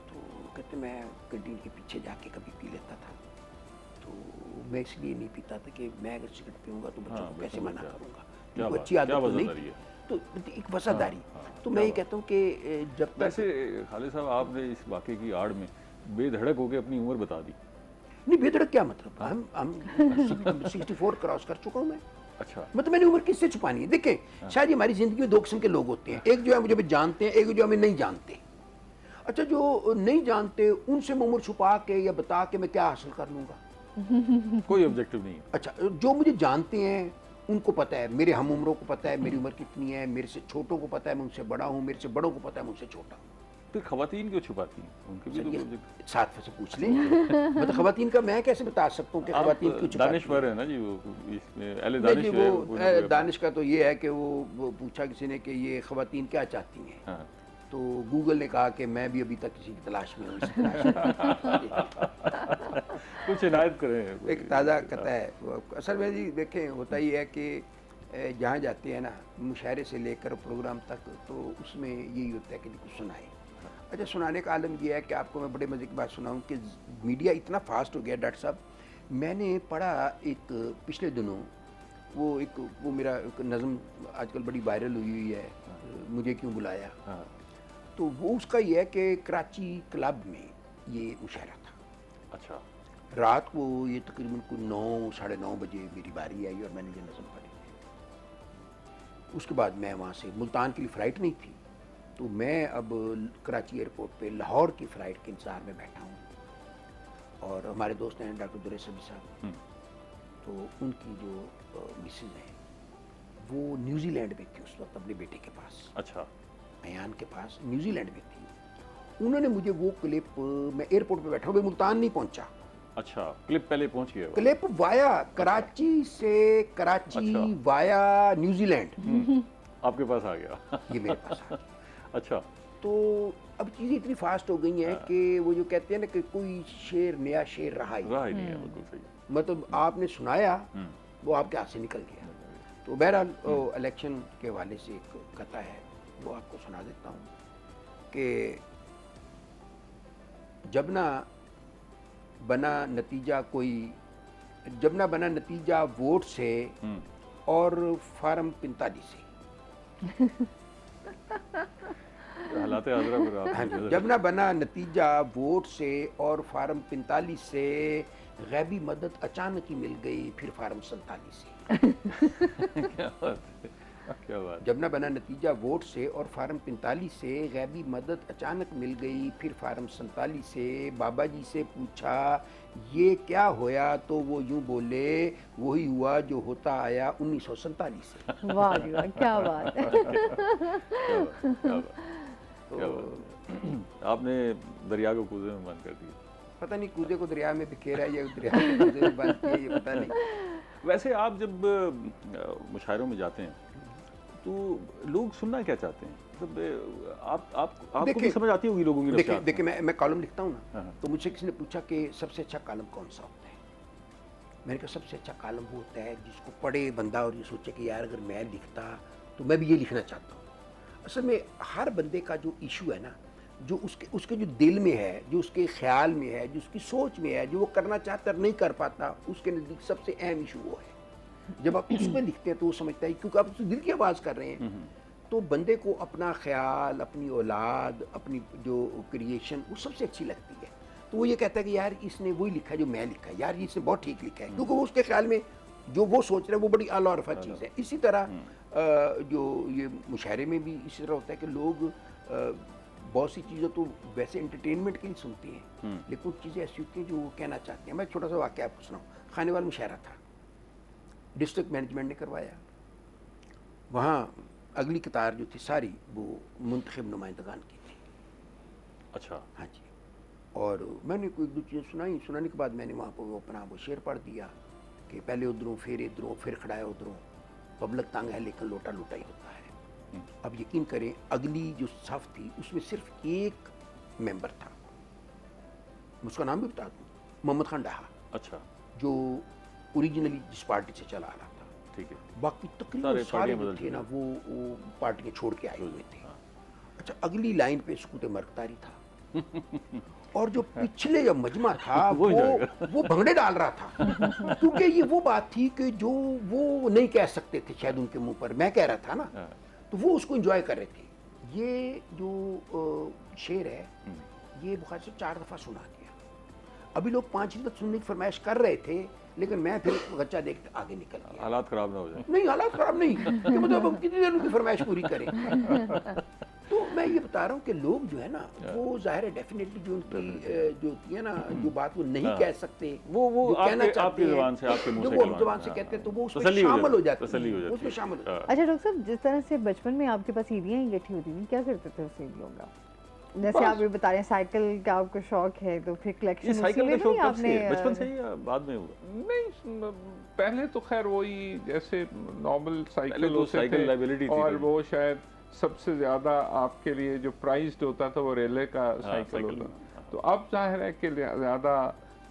तो कहते मैं कैंटीन के पीछे जाके कभी पी लेता था, तो मैं इसलिए नहीं पीता था कि मैं अगर सिगरेट पीऊँगा तो बच्चों को कैसे मना करूँगा, क्योंकि अच्छी आदत तो नहीं, तो एक वफादारी। तो मैं ये कहता हूँ कि जब तक। वैसे खालिद साहब आपने इस वाक़े की आड़ में बेधड़क होकर अपनी उम्र बता दी। नहीं, बेधड़क क्या मतलब, हम 64 क्रॉस कर चुका हूँ मैं। अच्छा, मतलब मैंने उम्र किससे छुपानी है? देखें, शायद हमारी ज़िंदगी में 2 किस्म के लोग होते हैं, एक जो है मुझे जानते हैं, एक जो हमें नहीं जानते। अच्छा, जो नहीं जानते उनसे मैं उम्र छुपा के या बता के मैं क्या हासिल कर लूँगा? कोई ऑब्जेक्टिव नहीं है। अच्छा, जो मुझे जानते हैं उनको पता है, मेरे हम उम्रों को पता है मेरी उम्र कितनी है, मेरे से छोटों को पता है मैं उनसे बड़ा हूँ, मेरे से बड़ों को पता है मैं उनसे छोटा हूँ। फिर खवातीन क्यों छुपाती हैं? उनके भी तो ऑब्जेक्टिव साथ से पूछ लें। मतलब खवातीन का मैं कैसे बता सकता हूँ कि खवातीन क्यों छुपाती हैं? दानिश्वर है ना जी, वो इसमें अहले दानिश है। वो दानिश का तो ये है कि वो पूछा किसी ने कि ये खवातीन क्या चाहती हैं, तो गूगल ने कहा कि मैं भी अभी तक किसी की तलाश में हूँ। कुछ इनायत करें। एक ताज़ा कथा है असल में जी, देखें होता ही है कि जहाँ जाते हैं ना मुशायरे से लेकर प्रोग्राम तक, तो उसमें यही होता है कि कुछ सुनाए। अच्छा, सुनाने का आलम यह है कि आपको मैं बड़े मज़े की बात सुनाऊँ कि मीडिया इतना फास्ट हो गया डॉक्टर साहब। मैंने पढ़ा एक पिछले दिनों वो मेरा एक नज़म आजकल बड़ी वायरल हुई है, मुझे क्यों बुलाया। तो वो उसका ये है कि कराची क्लब में ये मुशायरा था। अच्छा, रात को ये तकरीबन को 9 साढ़े 9 बजे मेरी बारी आई और मैंने ये नज़म पढ़ी। उसके बाद मैं वहाँ से मुल्तान के लिए फ़्लाइट नहीं थी, तो मैं अब कराची एयरपोर्ट पे लाहौर की फ़्लाइट के इंतज़ार में बैठा हूँ और हमारे दोस्त हैं डॉक्टर दुरैस साहब, तो उनकी जो मिसेज हैं वो न्यूजीलैंड में थी उस वक्त अपने बेटे के पास। अच्छा, अयान के पास न्यूजीलैंड में थी। उन्होंने मुझे वो क्लिप, मैं एयरपोर्ट पे बैठा हूँ, मुल्तान नहीं पहुँचा। अच्छा, क्लिप पहले पहुँच गया। क्लिप वाया कराची से, कराची वाया न्यूजीलैंड आपके पास आ गया। ये मेरे पास आ गया। अच्छा, तो अब चीज़ें इतनी फास्ट हो गई हैं कि वो जो कहते हैं ना कि कोई शेर नया शेर रहा ही नहीं है। बिल्कुल सही। मतलब आपने सुनाया वो आपके हाथ से निकल गया। तो बहरहाल इलेक्शन के हवाले से एक कथा है, वो आपको सुना देता हूँ कि जब ना बना नतीजा वोट से और फार्म 45 से हालात हाज़िरा पर हाँ आपकी जी, नज़र- जब ना बना नतीजा वोट से और फार्म 45 से, गैबी मदद अचानक ही मिल गई फिर फार्म 47 से। क्या बात है, क्या बात है। जब ना बना नतीजा वोट से और फार्म 45 से, गैबी मदद अचानक मिल गई फिर फार्म 47 से। बाबा जी से पूछा ये क्या होया, तो वो यूं बोले वही हुआ जो होता आया 1947 से। वाह जी वाह, क्या बात है। क्या बात। आपने दरिया को कूदे में बंद कर दिया। पता नहीं कूदे को दरिया में बिखेरा या दरिया को कूदे में बंद किया, ये पता नहीं। वैसे आप जब मुशायरों में जाते हैं तो लोग सुनना क्या चाहते हैं, मतलब आपको भी देखिए- समझ आती होगी लोगों की देखिए नफ़सियात देखिए मैं कॉलम लिखता हूँ ना, हाँ। तो मुझसे किसी ने पूछा कि सबसे अच्छा कॉलम कौन सा होता है। मैंने कहा सबसे अच्छा कॉलम वो होता है जिसको पढ़े बंदा और ये सोचे कि यार अगर मैं लिखता तो मैं भी ये लिखना चाहता हूँ। असल में हर बंदे का जो इशू है ना, जो उसके जो दिल में है, जो उसके ख्याल में है, जो उसकी सोच में है, जो वो करना चाहता है नहीं कर पाता, उसके नज़दीक सबसे अहम इशू वो है। जब आप उसमें लिखते हैं तो वो समझता है, क्योंकि आप उसके दिल की आवाज़ कर रहे हैं, तो बंदे को अपना ख्याल, अपनी औलाद, अपनी जो क्रिएशन वो सबसे अच्छी लगती है। तो वो ये कहता है कि यार इसने वही लिखा है जो मैं लिखा है, यार इसने बहुत ठीक लिखा है, क्योंकि वो उसके ख्याल में जो वो सोच रहा है वो बड़ी आला और रफ़ा चीज़ है। इसी तरह जो ये मुशायरे में भी इसी तरह होता है कि लोग बहुत सी चीज़ें तो वैसे एंटरटेनमेंट के लिए सुनते हैं, लेकिन कुछ चीज़ें ऐसी होती हैं जो वो कहना चाहते हैं। मैं छोटा सा वाक़या आपको सुनाऊँ। खानेवाल मुशायरा था, डिस्ट्रिक्ट मैनेजमेंट ने करवाया। वहाँ अगली कतार जो थी सारी वो मुंतखब नुमाइंदगान की थी। अच्छा, हाँ जी। और मैंने कोई दो चीज़ें सुनाने के बाद मैंने वहाँ पर वो अपना वो शेर पढ़ दिया कि पहले उधरों फिर इधरों फिर खड़ाया उधरों, पब्लिक तंग है लेकिन लोटा लोटा ही होता है। अब यकीन करें अगली जो सफ थी उसमें सिर्फ एक मेंबर था, उसका नाम भी बता दूँ, मोहम्मद खान डाहा, अच्छा, जो ओरिजिनली जिस पार्टी से चला आ रहा था। ठीक है। बाकी तकरीबन सारे सारे पार्टियां जो बदल थे ना चुकी वो पार्टियां छोड़ के आए हुए थे। हाँ। अच्छा, अगली लाइन पे स्कूटे मरकतारी था और जो पिछले जो मजमा था वो भंगड़े डाल रहा था, क्योंकि ये वो बात थी कि जो वो नहीं कह सकते थे शायद उनके मुंह पर, मैं कह रहा था ना, तो वो उसको एंजॉय कर रहे थे। ये जो शेर है ये बुखारी से 4 दफ़ा सुना दिया। अभी लोग 5 दिन तक सुनने की फरमाइश कर रहे थे, लेकिन मैं फिर बच्चा देखते आगे निकल गया। हालात खराब ना हो जाए। नहीं, हालात खराब नहीं, कि मतलब हम कितनी देर उनकी फरमाइश पूरी करें। तो मैं ये बता रहा हूँ कि लोग जो है ना वो जाहिर है डेफिनेटली जो उनकी जो होती है ना जो बात वो नहीं कह सकते, वो जो कहना आपकी चाहते हैं, ज़ुबान से, आपके मुंह जो से वो कहलवाना। ज़ुबान से हाँ, कहते हैं तो वो उसमें तसल्ली हो शामिल हो जाती जाती तसल्ली हो है, जाती उसमें शामिल हो जाती है। अच्छा डॉक्टर साहब, जिस तरह से बचपन में आपके पास सीढ़ियाँ इकट्ठी होती थी, क्या करते थे उस सीढ़ियों का? जैसे आप ये बता रहे हैं साइकिल का आपको शौक है, तो फिर ये कलेक्शन साइकिल का शौक कब से आपने है? बचपन से ही या बाद में हुआ? नहीं, पहले तो खैर वही जैसे नॉर्मल पहले साइकिल तो होते साइकिल थे, लाइबिलिटी थी और थोड़ी। वो शायद सबसे ज्यादा आपके लिए जो प्राइज्ड होता था वो रेले का साइकिल साइकिल, होता। तो अब जाहिर है कि ज्यादा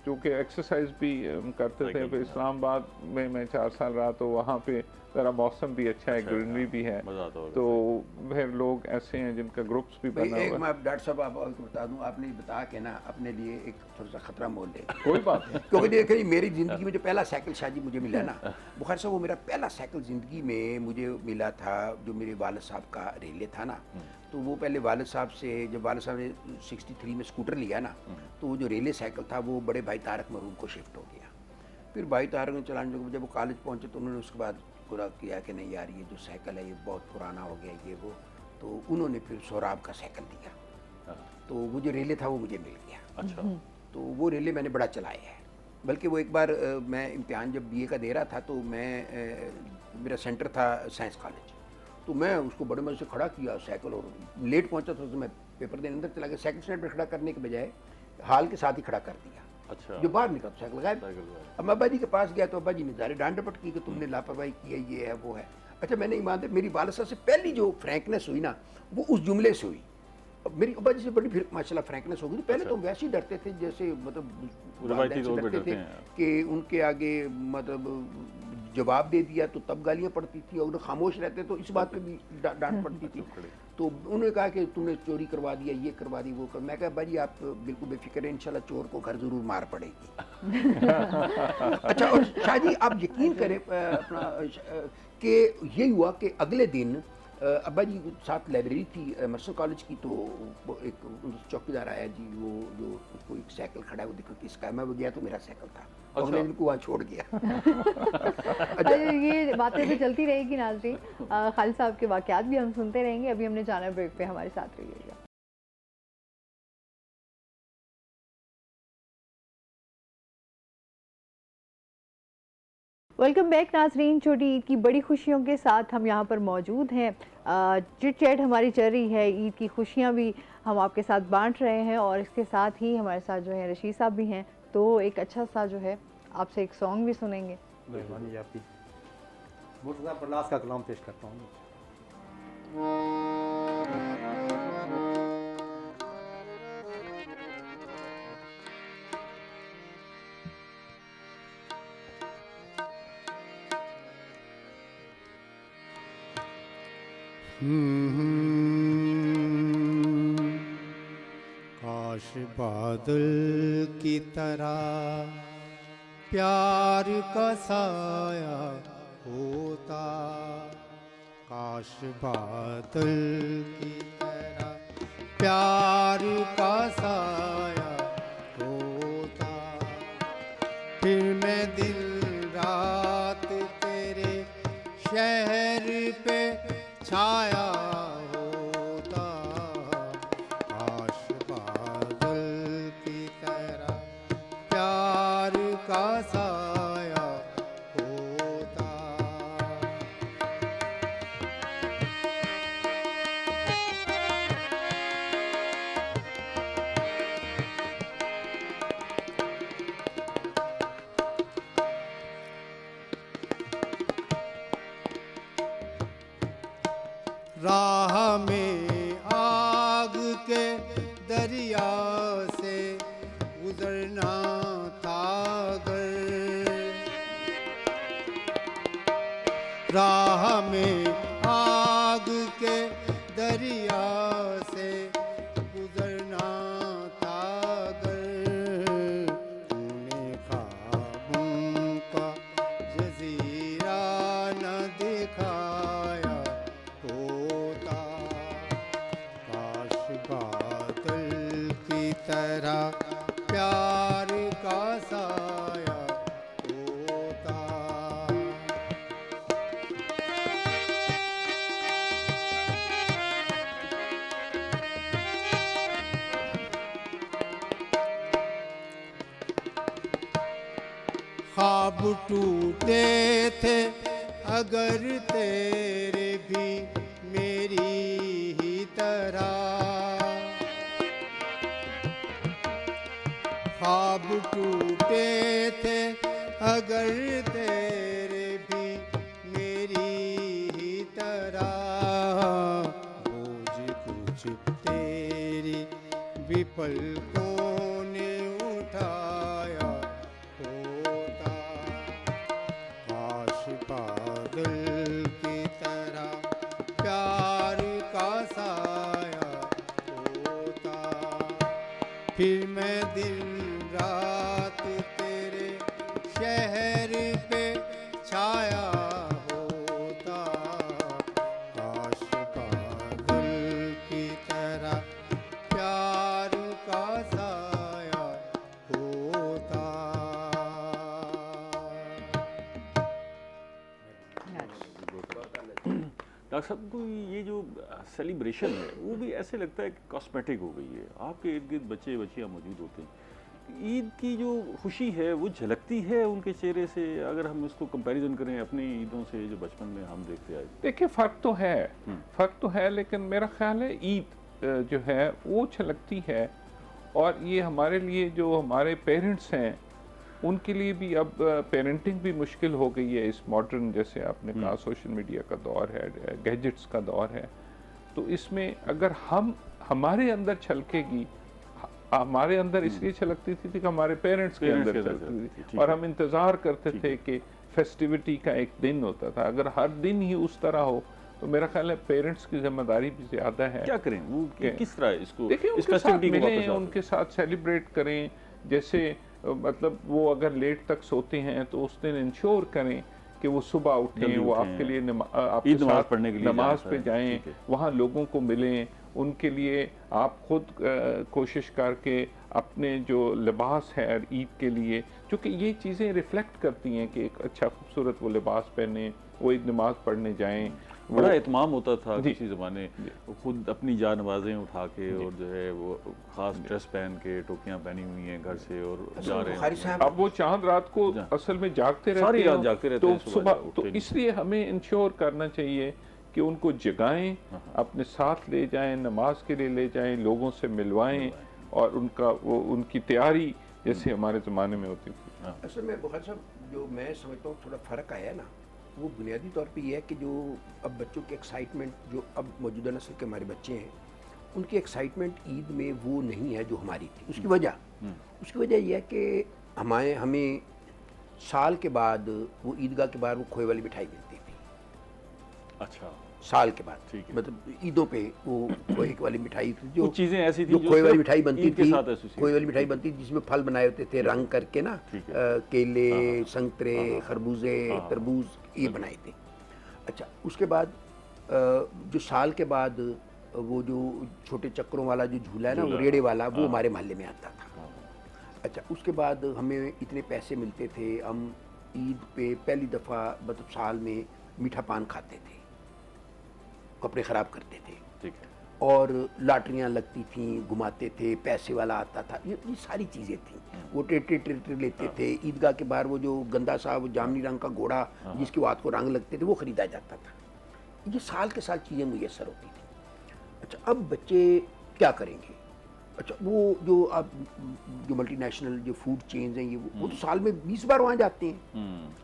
चूँकि एक्सरसाइज भी करते थे। साइकिल, फिर इस्लामाबाद में मैं 4 साल रहा, तो वहाँ पे ज़रा मौसम भी अच्छा है, ग्रीनरी भी है, मजा आता होगा। तो फिर लोग ऐसे हैं जिनका ग्रुप्स भी भाई बना एक हुआ है। मैं डॉक्टर साहब आपको बता दूं, आपने बता के ना अपने लिए एक थोड़ा सा खतरा मोल ले, कोई बात नहीं। क्योंकि देखिए मेरी ज़िंदगी में जो पहला साइकिल शादी मुझे मिला ना, बुखारी साहब वो मेरा पहला साइकिल ज़िंदगी में मुझे मिला था, जो मेरे वालिद साहब का रेले था ना। तो वो पहले वालिद साहब से, जब वालिद साहब ने 63 में स्कूटर लिया ना, तो वो जो रेले साइकिल था वो बड़े भाई तारक मरूम को शिफ्ट हो गया। फिर भाई तारक ने चलाने को, जब वो कॉलेज पहुँचे तो उन्होंने उसके बाद पूरा किया कि नहीं यार ये जो साइकिल है ये बहुत पुराना हो गया ये वो, तो उन्होंने फिर सोहराब का साइकिल दिया। तो वो जो रेले था वो मुझे मिल गया। अच्छा, तो वो रेले मैंने बड़ा चलाया है, बल्कि वो एक बार मैं इम्तिहान जब बीए का दे रहा था तो मैं मेरा सेंटर था साइंस कॉलेज, तो मैं उसको बड़े मज़े से खड़ा किया साइकिल, और लेट पहुंचा था तो मैं पेपर देने अंदर चला गया। साइकिल स्टैंड पर खड़ा करने के बजाय हाल के साथ ही खड़ा कर दिया। अच्छा, जो बाहर निकला साइकिल गायब। साइकिल गायब। अब मैं अब्बा जी के पास गया तो अब्बा जी ने ज़ाहिर डांट डपट की कि तुमने लापरवाही की है, ये है वो है। अच्छा, मैंने ईमान मेरी वालिद साहब से पहली जो फ्रैंकनेस हुई ना वो उस जुमले से हुई। अब मेरी अब्बा जी से बड़ी फिर माशाल्लाह फ्रैंकनेस हो गई। पहले तो वैसे ही डरते थे जैसे मतलब रवायती तौर पे डरते डरते थे हैं। कि उनके आगे मतलब जवाब दे दिया तो तब गालियाँ पड़ती थी, और खामोश रहते तो इस बात पे भी डांट पड़ती थी। तो उन्होंने कहा कि तुमने चोरी करवा दिया, ये करवा दी, वो कर। मैं कहा भाई आप बिल्कुल बेफिक्र है, इंशाल्लाह चोर को घर जरूर मार पड़ेगी। अच्छा, और शायद आप यकीन करें अपना कि यही हुआ कि अगले दिन अब्बा जी साथ लाइब्रेरी थी एमर्सन कॉलेज की, तो वो एक चौकीदार आया जी, वो जो कोई साइकिल खड़ा है वो देखो किसका है, मैं वो गया तो मेरा साइकिल था और मैंने इनको वहाँ छोड़ गया। अच्छा, ये बातें तो चलती रहेगी नाज़रीन, खालिद साहब के वाक़यात भी हम सुनते रहेंगे। अभी हमने जाना ब्रेक पे, हमारे साथ रहिएगा। वेलकम बैक नाजरीन। छोटी ईद की बड़ी खुशियों के साथ हम यहाँ पर मौजूद हैं। चिट चैट हमारी चल रही है, ईद की खुशियाँ भी हम आपके साथ बांट रहे हैं और इसके साथ ही हमारे साथ जो है रशीद साहब भी हैं। तो एक अच्छा सा जो है आपसे एक सॉन्ग भी सुनेंगे। मेहरबानी आपकी। मुर्तज़ा परनाज़ का कलाम पेश करता हूँ। काश बादल की तरह प्यार का साया होता, काश बादल की तरह प्यार का साया होता, फिर मैं दिन रात तेरे शहर पे छाया होता, काश बादल की तरह प्यार का साया होता। राह में आग के दरिया से गुजरना था अगर, राह में आग के दरिया से गुजरना था अगर, तूने ख्वाबों का जजीरा न दिखाया होता, काश बादल की तरह प्यार का साया होता। ख्वाब टूटे थे अगर तेरे भी मेरी ही तरह, ख्वाब टूटे थे अगर तेरे भी मेरी ही तरह, बोझ कुछ तेरी भी पलकों ने उठाया होता, काश बादल की तरह प्यार का साया होता, फिर मैं दिन रात तेरे शहर पे छाया होता, काश बादल की तरह प्यार का साया होता। डॉक्टर साहब को ये जो सेलिब्रेशन है वो भी ऐसे लगता है कि कॉस्मेटिक हो गई है। आपके इर्द गिर्द बच्चे बच्चियाँ मौजूद होते हैं, ईद की जो खुशी है वो झलकती है उनके चेहरे से, अगर हम इसको कंपैरिजन करें अपनी ईदों से जो बचपन में हम देखते आए। देखिए फ़र्क तो है, लेकिन मेरा ख्याल है ईद जो है वो झलकती है, और ये हमारे लिए जो हमारे पेरेंट्स हैं उनके लिए भी अब पेरेंटिंग भी मुश्किल हो गई है इस मॉडर्न, जैसे आपने कहा सोशल मीडिया का दौर है, गैजेट्स का दौर है, तो इसमें अगर हमारे अंदर छलकेगी, हमारे अंदर इसलिए छलकती थी कि हमारे पेरेंट्स के अंदर छलकती थी, और हम इंतज़ार करते थे कि फेस्टिविटी का एक दिन होता था। अगर हर दिन ही उस तरह हो तो मेरा ख्याल है पेरेंट्स की जिम्मेदारी भी ज़्यादा है। क्या करें वो किस तरह इसको, देखिए उनके साथ मिलें, उनके साथ सेलिब्रेट करें, जैसे मतलब वो अगर लेट तक सोते हैं तो उस दिन इंश्योर करें कि वो सुबह उठें, वो आपके लिए आपके साथ पढ़ने के लिए नमाज पे जाएं, वहाँ लोगों को मिलें, उनके लिए आप खुद कोशिश करके अपने जो लिबास है ईद के लिए, क्योंकि ये चीज़ें रिफ्लेक्ट करती हैं कि एक अच्छा खूबसूरत वो लिबास पहने, वो एक नमाज पढ़ने जाएं। बड़ा एहतमाम होता था किसी ज़माने, वो खुद अपनी जान नमाज़ें उठा के और जो है वो ख़ास ड्रेस पहन के, टोपियाँ पहनी हुई हैं घर से और जा रहे हैं। अब वो चांद रात को असल में जागते रहते हैं, तो सुबह तो इसलिए हमें इंश्योर करना चाहिए कि उनको जगाएं, अपने साथ ले जाएं, नमाज के लिए ले जाएं, लोगों से मिलवाएं और उनका वो उनकी तैयारी जैसे हमारे ज़माने में होती थी। असल में बुखारी साहब, जो मैं समझता हूँ थोड़ा फ़र्क आया है ना, वो बुनियादी तौर पे ये है कि जो अब बच्चों की एक्साइटमेंट, जो अब मौजूदा नस्ल के हमारे बच्चे हैं, उनकी एक्साइटमेंट ईद में वो नहीं है जो हमारी थी। उसकी वजह यह है कि हमें साल के बाद, वो ईदगाह के बाद वो खोए वाली मिठाई मिलती थी। अच्छा, साल के बाद, मतलब ईदों पे वो खोए वाली मिठाई थी, जो चीज़ें ऐसी थी जो खोए वाली मिठाई बनती थी, खोए वाली मिठाई बनती थी जिसमें फल बनाए होते थे रंग करके ना, केले, संतरे, खरबूजे, तरबूज, ये बनाए थे। अच्छा, उसके बाद जो साल के बाद वो जो छोटे चक्रों वाला जो झूला है ना, वो रेड़े वाला, वो हमारे मोहल्ले में आता था। अच्छा, उसके बाद हमें इतने पैसे मिलते थे, हम ईद पे पहली दफ़ा मतलब साल में मीठा पान खाते थे, कपड़े ख़राब करते थे, ठीक है, और लॉटरियाँ लगती थीं, घुमाते थे, पैसे वाला आता था, ये सारी चीज़ें थीं। वो ट्रेक्टर लेते थे। ईदगाह के बाहर वो जो गंदा सा वो जामनी रंग का घोड़ा जिसके हाथ को रंग लगते थे, वो ख़रीदा जाता था। ये साल के साल चीज़ें मुयस्सर होती थी। अच्छा, अब बच्चे क्या करेंगे? अच्छा, वो जो अब जो मल्टीनेशनल जो फूड चेन्स हैं, ये वो तो साल में 20 बार वहाँ जाते हैं,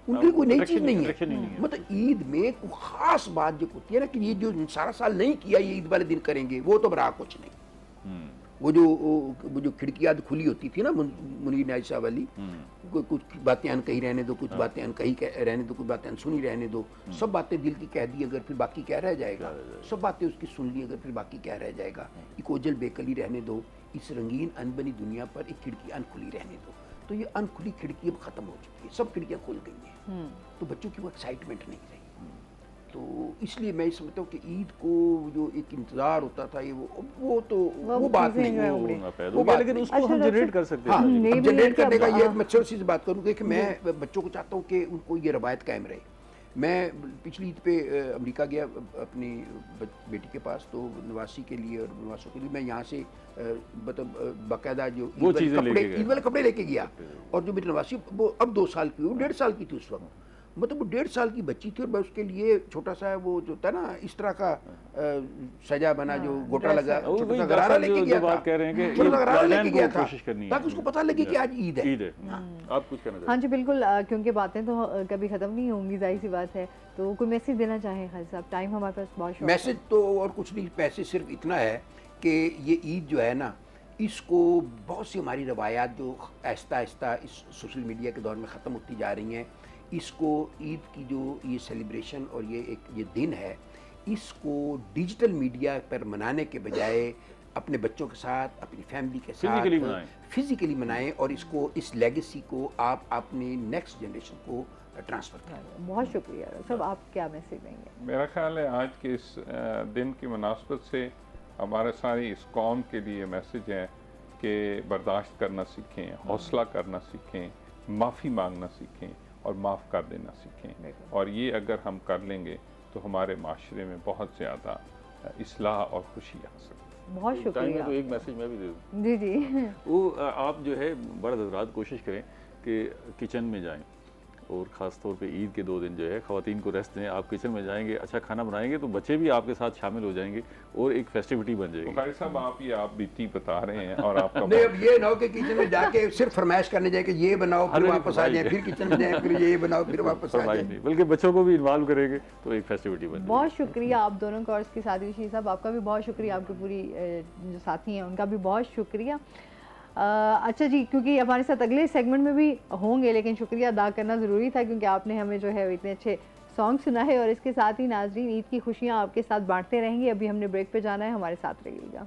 उनकी कोई नई चीज़ नहीं है। मतलब ईद में कोई ख़ास बात जो होती है ना कि ये जो सारा साल नहीं किया, ये ईद वाले दिन करेंगे, वो तो बरा कुछ नहीं। वो जो खिड़कियाँ खुली होती थी ना मुनीर नाइसा वाली, कुछ बातें अनकही रहने दो, कुछ बातें अनकही रहने दो, कुछ बातें अनसुनी रहने दो, सब बातें दिल की कह दी अगर, फिर बाकी क्या रह जाएगा? सब बातें उसकी सुन ली अगर, फिर बाकी क्या रह जाएगा? एक ओजल बेकली रहने दो, इस रंगीन अनबनी दुनिया पर एक खिड़की अनखुली रहने दो। तो ये अनखुली खिड़की अब ख़त्म हो चुकी है, सब खिड़कियाँ खुल गई हैं, तो बच्चों की वो एक्साइटमेंट नहीं रही। तो इसलिए मैं समझता हूँ कि ईद को जो एक इंतज़ार होता था, ये वो बात नहीं है, वो बात, लेकिन उसको हम जनरेट कर सकते हैं। हाँ, जनरेट करने का ये मैं छोटी सी बात करूँगी कि मैं बच्चों को चाहता हूँ कि उनको ये रवायत कायम रहे। मैं पिछली ईद पे अमेरिका गया अपनी बेटी के पास, तो नवासी के लिए और नवासों के लिए मैं यहाँ से मतलब बाकायदा जो ईद वाले कपड़े लेके गया, और जो मेरी नवासी वो अब 2 साल की, वो 1.5 साल की थी उस वक्त, मतलब वो 1.5 साल की बच्ची थी, और मैं उसके लिए छोटा सा वो जो था ना इस तरह का सजा बना, जो गोटा लगा, छोटा सा गरारा लेके गया था, छोटा सा गरारा लेके गया था, ताकि उसको पता लगे कि आज ईद है। आप कुछ कहना? हाँ जी बिल्कुल, क्योंकि बातें तो कभी ख़त्म नहीं होंगी, जाहिर सी बात है। तो कोई मैसेज देना चाहें खालिद साहब? टाइम हमारे पास बहुत शॉर्ट है। मैसेज तो और कुछ नहीं, पैसे सिर्फ इतना है कि ये ईद जो है ना, इसको बहुत सी हमारी रवायात जो आहिस्ता आहिस्ता इस सोशल मीडिया के दौर में ख़त्म होती जा रही हैं, इसको ईद की जो ये सेलिब्रेशन और ये दिन है, इसको डिजिटल मीडिया पर मनाने के बजाय अपने बच्चों के साथ, अपनी फैमिली के साथ फिजिकली मनाएं, और इसको, इस लेगेसी को आप अपने नेक्स्ट जनरेशन को ट्रांसफ़र करें। बहुत शुक्रिया सब। आप क्या मैसेज देंगे? मेरा ख्याल है आज के इस दिन की मुनासबत से हमारे सारी इस कौम के लिए मैसेज है कि बर्दाश्त करना सीखें, हौसला करना सीखें, माफ़ी मांगना सीखें और माफ़ कर देना सीखें, और ये अगर हम कर लेंगे तो हमारे माशरे में बहुत ज़्यादा इस्लाह और खुशी आ सकती है। बहुत शुक्रिया। तो एक मैसेज मैं भी दे दूँ। जी जी। वो आप जो है बड़े हज़रात कोशिश करें कि किचन में जाएं, और ख़ास तौर पे ईद के 2 दिन जो है ख़वातीन को रेस्ट दें। आप किचन में जाएंगे, अच्छा खाना बनाएंगे, तो बच्चे भी आपके साथ शामिल हो जाएंगे और एक फेस्टिविटी बन जाएगी। बुखारी साहब, आप बीती बता रहे हैं, और आपका नहीं, अब ये ना हो कि किचन में जाके सिर्फ फरमाइश करने जाए कि ये बनाओ, फिर वापस आ जाए, फिर किचन में जाए, फिर ये बनाओ, फिर वापस आ जाए, नहीं, बल्कि बच्चों को भी इन्वॉल्व करेंगे तो एक फेस्टिविटी बन जाएगी। बहुत शुक्रिया आप दोनों कोर्स की साथी शीर साहब, आपका भी बहुत शुक्रिया, आपके पूरी जो साथी हैं उनका भी बहुत शुक्रिया। अच्छा जी, क्योंकि हमारे साथ अगले सेगमेंट में भी होंगे, लेकिन शुक्रिया अदा करना ज़रूरी था क्योंकि आपने हमें जो है इतने अच्छे सॉन्ग सुना है, और इसके साथ ही नाजरीन ईद की खुशियाँ आपके साथ बांटते रहेंगे। अभी हमने ब्रेक पे जाना है, हमारे साथ रहिएगा।